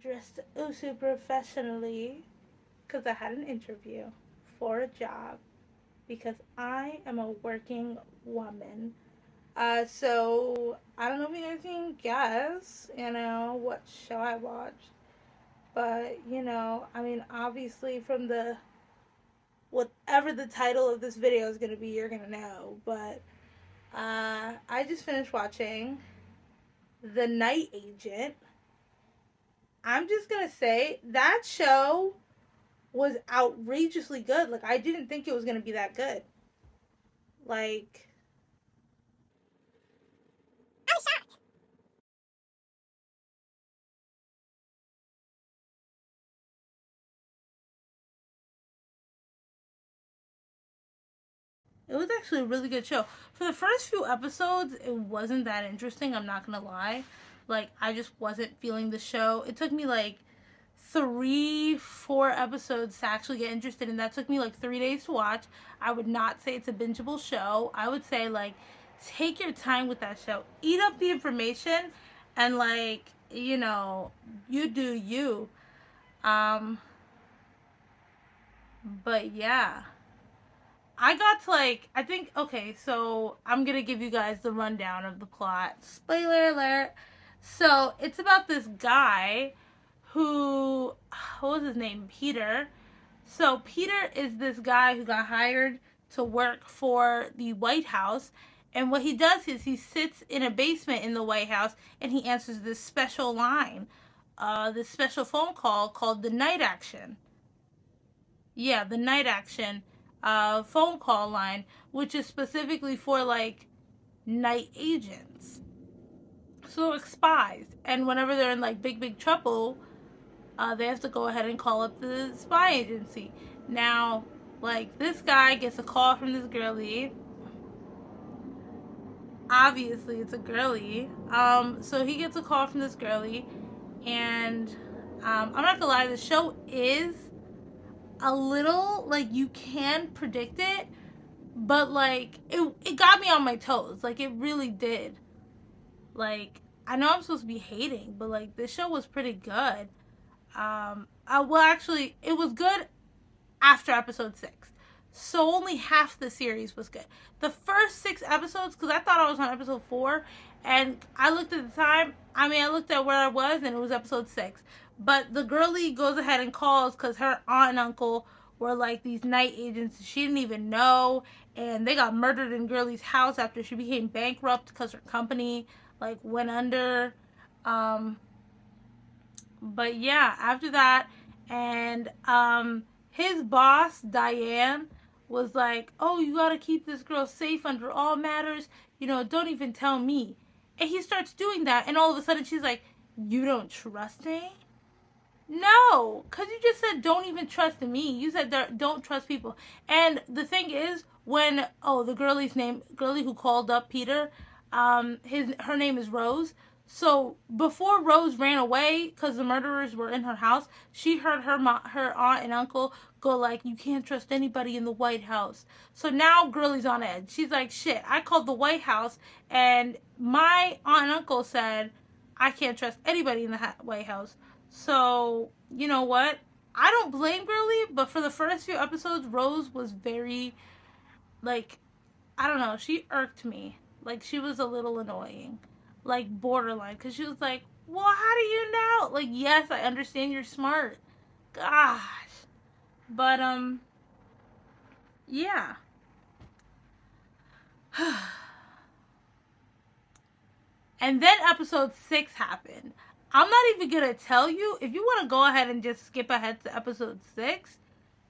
dressed also professionally because I had an interview for a job because I am a working woman. So I don't know if you guys can guess, what show I watched, but I mean, obviously from the whatever the title of this video is gonna be, you're gonna know. But I just finished watching The Night Agent. I'm just gonna say that show was outrageously good. Like I didn't think it was gonna be that good. Like it was actually a really good show. For the first few episodes, it wasn't that interesting. I'm not gonna lie. Like I just wasn't feeling the show. It took me like 3, 4 episodes to actually get interested, and that took me like 3 days to watch. I would not say it's a bingeable show. I would say like take your time with that show. Eat up the information, and you do you. Um, but yeah. I got to I think, okay, so I'm gonna give you guys the rundown of the plot. Spoiler alert. So it's about this guy who, what was his name? Peter. So Peter is this guy who got hired to work for the White House. And what he does is he sits in a basement in the White House and he answers this special line, this special phone call called the Night Action. Yeah, the Night Action phone call line, which is specifically for night agents. So like spies. And whenever they're in big trouble, they have to go ahead and call up the spy agency. Now, this guy gets a call from this girlie. Obviously, it's a girlie. So he gets a call from this girlie, and I'm not gonna lie, the show is a little you can predict it, but it got me on my toes. Like it really did. Like I know I'm supposed to be hating, but this show was pretty good. Well, actually, it was good after episode 6. So only half the series was good. The first 6 episodes, because I thought I was on episode 4, and I looked at the time. I mean, I looked at where I was, and it was episode 6. But the girlie goes ahead and calls because her aunt and uncle were these night agents she didn't even know, and they got murdered in girlie's house after she became bankrupt because her company went under. Um, but yeah, after that, and his boss Diane was like, "Oh, you gotta keep this girl safe under all matters. Don't even tell me." And he starts doing that, and all of a sudden she's like, "You don't trust me?" No, because you just said don't even trust me. You said don't trust people. And the thing is, when the girlie who called up Peter, her name is Rose. So before Rose ran away because the murderers were in her house, she heard her aunt and uncle go you can't trust anybody in the White House. So now girlie's on edge. She's like, shit, I called the White House and my aunt and uncle said I can't trust anybody in the White House. So, you know what? I don't blame Girly, but for the first few episodes, Rose was very, like, I don't know, she irked me. She was a little annoying. Borderline. Because she was like, well, how do you know? Yes, I understand you're smart. Gosh. But, yeah. And then episode 6 happened. I'm not even going to tell you. If you want to go ahead and just skip ahead to episode 6,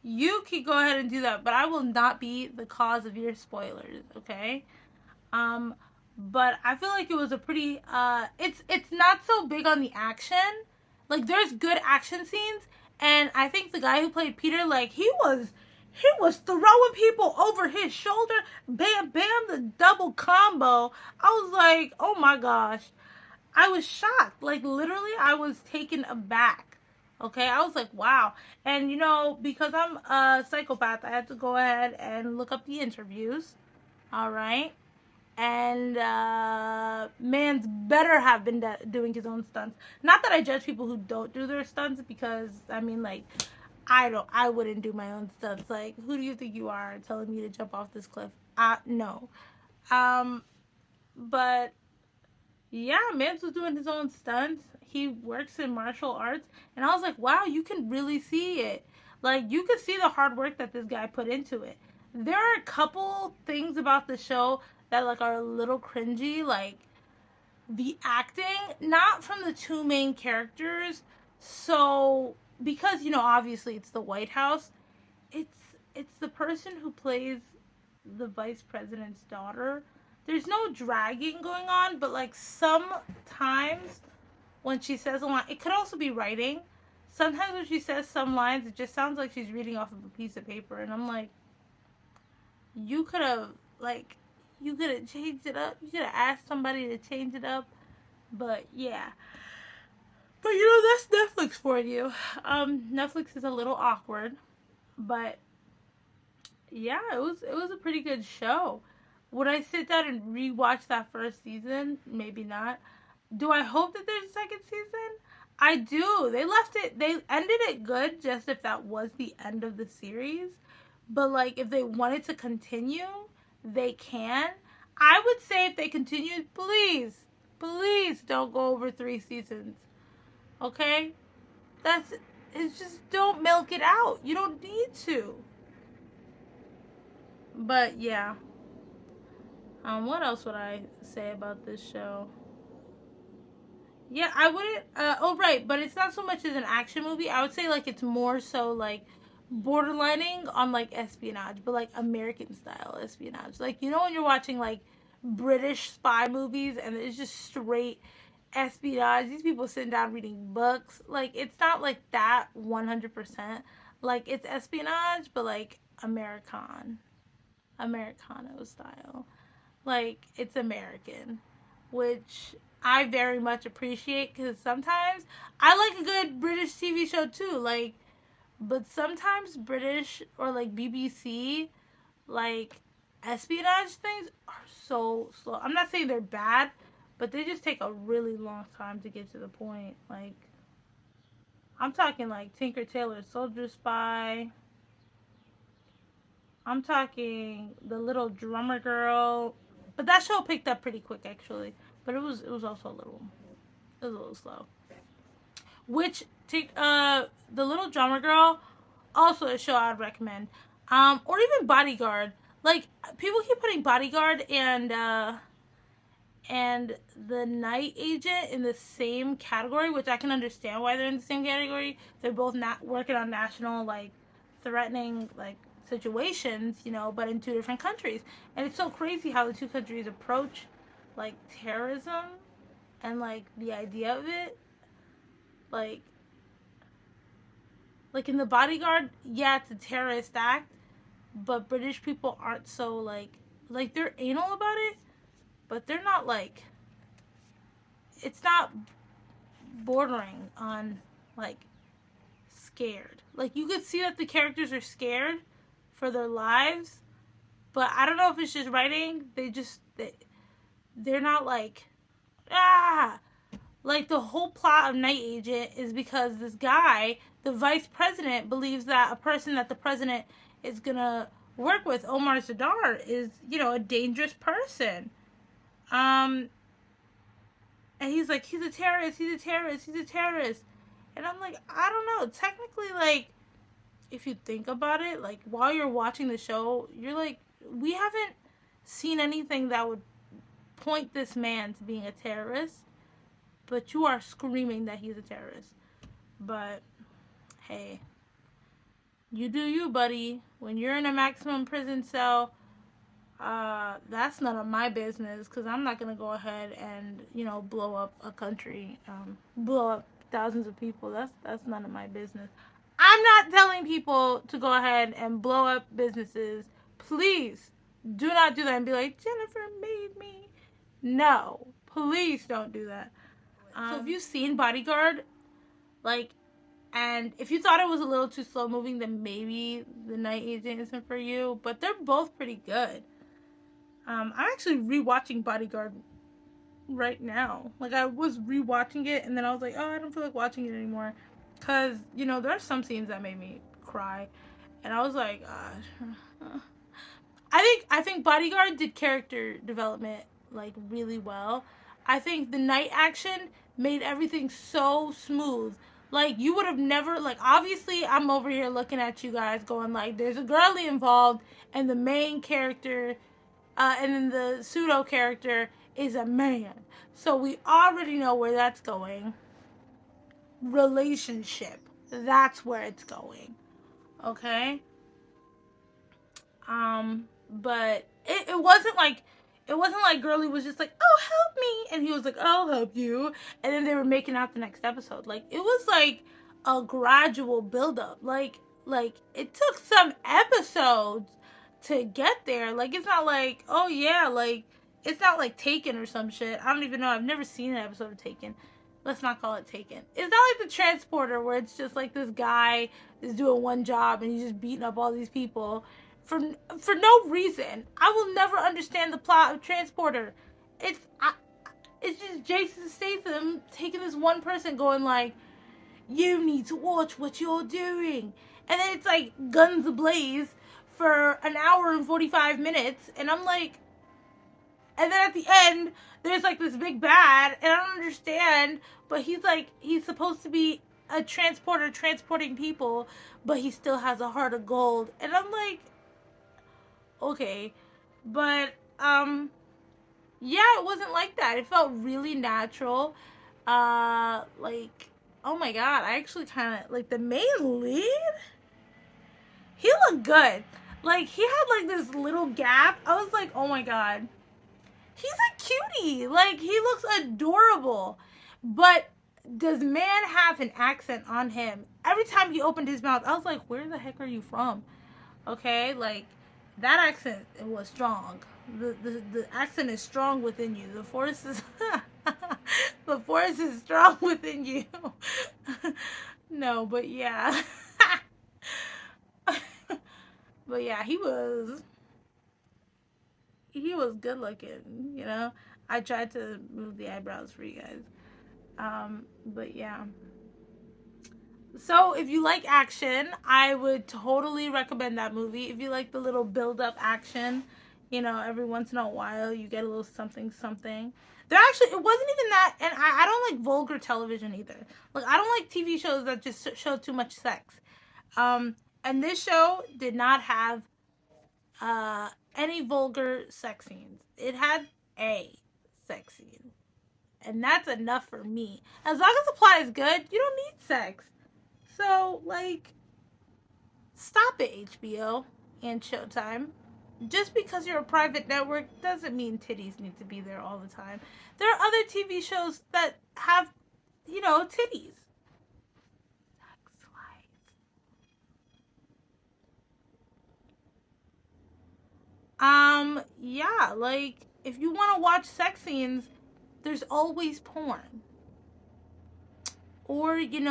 you can go ahead and do that, but I will not be the cause of your spoilers, okay? Um, but I feel like it was a pretty it's not so big on the action. There's good action scenes, and I think the guy who played Peter, he was throwing people over his shoulder, bam bam, the double combo. I was like, "Oh my gosh." I was shocked. Literally, I was taken aback. Okay, I was like, wow. And because I'm a psychopath, I had to go ahead and look up the interviews. All right. and man's better have been doing his own stunts. Not that I judge people who don't do their stunts, because I mean, like, I wouldn't do my own stunts. Like, who do you think you are telling me to jump off this cliff? No. Um, but yeah, Mans was doing his own stunts. He works in martial arts, and I was like, wow, you can really see it. Like, you could see the hard work that this guy put into it. There are a couple things about the show that like are a little cringy, like the acting, not from the two main characters. So, because obviously it's the White House, it's it's the person who plays the vice president's daughter. There's no dragging going on, but like sometimes when she says a line, it could also be writing. Sometimes when she says some lines, it just sounds like she's reading off of a piece of paper, and I'm like, you could have like, you could have changed it up. You could have asked somebody to change it up, but yeah. But that's Netflix for you. Netflix is a little awkward, but yeah, it was a pretty good show. Would I sit down and rewatch that first season? Maybe not. Do I hope that there's a second season? I do. They ended it good, just if that was the end of the series. But like if they wanted to continue, they can. I would say if they continue, please don't go over 3 seasons. Okay? That's it's just don't milk it out. You don't need to. But yeah. What else would I say about this show? Yeah, I wouldn't. Oh, right, but it's not so much as an action movie. I would say like it's more so like borderlining on like espionage, but like American style espionage. Like when you're watching like British spy movies and it's just straight espionage. These people sitting down reading books. Like it's not like that 100%. Like it's espionage, but like Americano style. Like it's American, which I very much appreciate, because sometimes I like a good British TV show too. Like, but sometimes British or like BBC like espionage things are so slow. I'm not saying they're bad, but they just take a really long time to get to the point. Like I'm talking like Tinker Tailor Soldier Spy. I'm talking The Little Drummer Girl. But that show picked up pretty quick actually. But it was also a little slow. Which take The Little Drummer Girl, also a show I'd recommend. Or even Bodyguard. Like people keep putting Bodyguard and The Night Agent in the same category, which I can understand why they're in the same category. They're both not working on national like threatening like situations, but in two different countries. And it's so crazy how the two countries approach like terrorism and like the idea of it. Like like in The Bodyguard, yeah, it's a terrorist act, but British people aren't so like they're anal about it, but they're not like it's not bordering on like scared. Like you could see that the characters are scared for their lives, but I don't know if it's just writing. They're not like ah like the whole plot of Night Agent is because this guy, the vice president, believes that a person that the president is gonna work with, Omar Zadar, is a dangerous person. Um, and he's like, he's a terrorist, he's a terrorist, he's a terrorist. And I'm like, I don't know. Technically, like, if you think about it, like, while you're watching the show, you're like, we haven't seen anything that would point this man to being a terrorist, but you are screaming that he's a terrorist. But, hey, you do you, buddy. When you're in a maximum prison cell, that's none of my business, because I'm not going to go ahead and blow up a country, blow up thousands of people. That's none of my business. I'm not telling people to go ahead and blow up businesses. Please do not do that and be like, Jennifer made me. No, please don't do that. So if you've seen Bodyguard, like, and if you thought it was a little too slow moving, then maybe The Night Agent isn't for you. But they're both pretty good. I'm actually rewatching Bodyguard right now. Like I was rewatching it, and then I was like, oh, I don't feel like watching it anymore, cause there are some scenes that made me cry, and I was like, I think Bodyguard did character development like really well. I think the night action made everything so smooth. Like you would have never like obviously I'm over here looking at you guys going like there's a girlie involved and the main character and then the pseudo character is a man. So we already know where that's going. Relationship. That's where it's going. Okay? But it wasn't like Girly was just like, oh help me, and he was like, I'll help you, and then they were making out the next episode. Like it was like a gradual buildup. Like it took some episodes to get there. Like it's not like, oh yeah, like it's not like Taken or some shit. I don't even know. I've never seen an episode of Taken. Let's not call it Taken. It's not like the Transporter where it's just like this guy is doing one job and he's just beating up all these people for no reason. I will never understand the plot of Transporter. It's just Jason Statham taking this one person going like, you need to watch what you're doing, and then it's like guns ablaze for an hour and 45 minutes, and I'm like, and then at the end there's like this big bad, and I don't understand, but he's supposed to be a transporter transporting people, but he still has a heart of gold, and I'm like, okay, but yeah, it wasn't like that. It felt really natural. Like, oh my god, I actually kind of like the main lead. He looked good. Like he had like this little gap. I was like, oh my god, he's a cutie. Like he looks adorable. But does man have an accent on him? Every time he opened his mouth, I was like, where the heck are you from? Okay, like that accent was strong. The accent is strong within you. The force is the force is strong within you. No, but yeah. But yeah, he was good looking, you know. I tried to move the eyebrows for you guys. But yeah. So if you like action, I would totally recommend that movie. If you like the little build up action, every once in a while you get a little something something. There actually it wasn't even that, and I don't like vulgar television either. Like I don't like TV shows that just show too much sex. And this show did not have any vulgar sex scenes. It had a sex scene, and that's enough for me. As long as the plot is good, you don't need sex. So, like, stop it, HBO and Showtime. Just because you're a private network doesn't mean titties need to be there all the time. There are other TV shows that have, titties. Sex life. Yeah, like, if you want to watch sex scenes, there's always porn. Or, you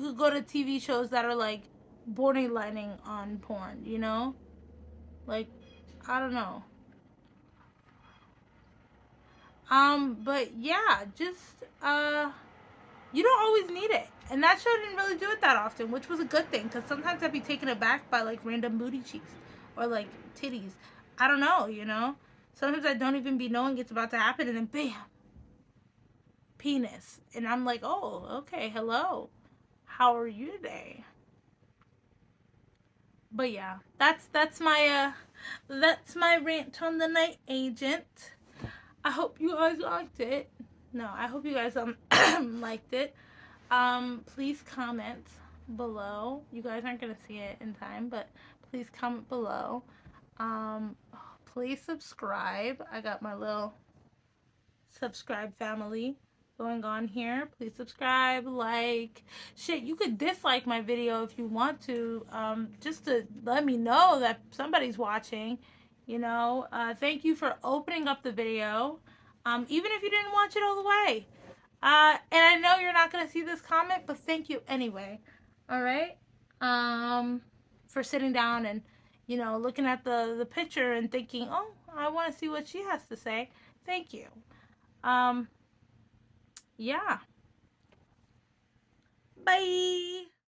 could go to TV shows that are, like, borderlining on porn, Like, I don't know. But yeah, just, you don't always need it. And that show didn't really do it that often, which was a good thing, because sometimes I'd be taken aback by, like, random booty cheeks or, like, titties. I don't know. Sometimes I don't even be knowing it's about to happen, and then bam, penis. And I'm like, oh, okay, hello. How are you today? But yeah, that's my rant on the Night Agent. I hope you guys liked it. No, I hope you guys liked it. Please comment below. You guys aren't gonna see it in time, but please comment below. Please subscribe. I got my little subscribe family going on here. Please subscribe, like, shit, you could dislike my video if you want to, just to let me know that somebody's watching, thank you for opening up the video, even if you didn't watch it all the way, and I know you're not going to see this comment, but thank you anyway, all right, for sitting down and, looking at the picture and thinking, oh, I want to see what she has to say. Thank you. Yeah. Bye.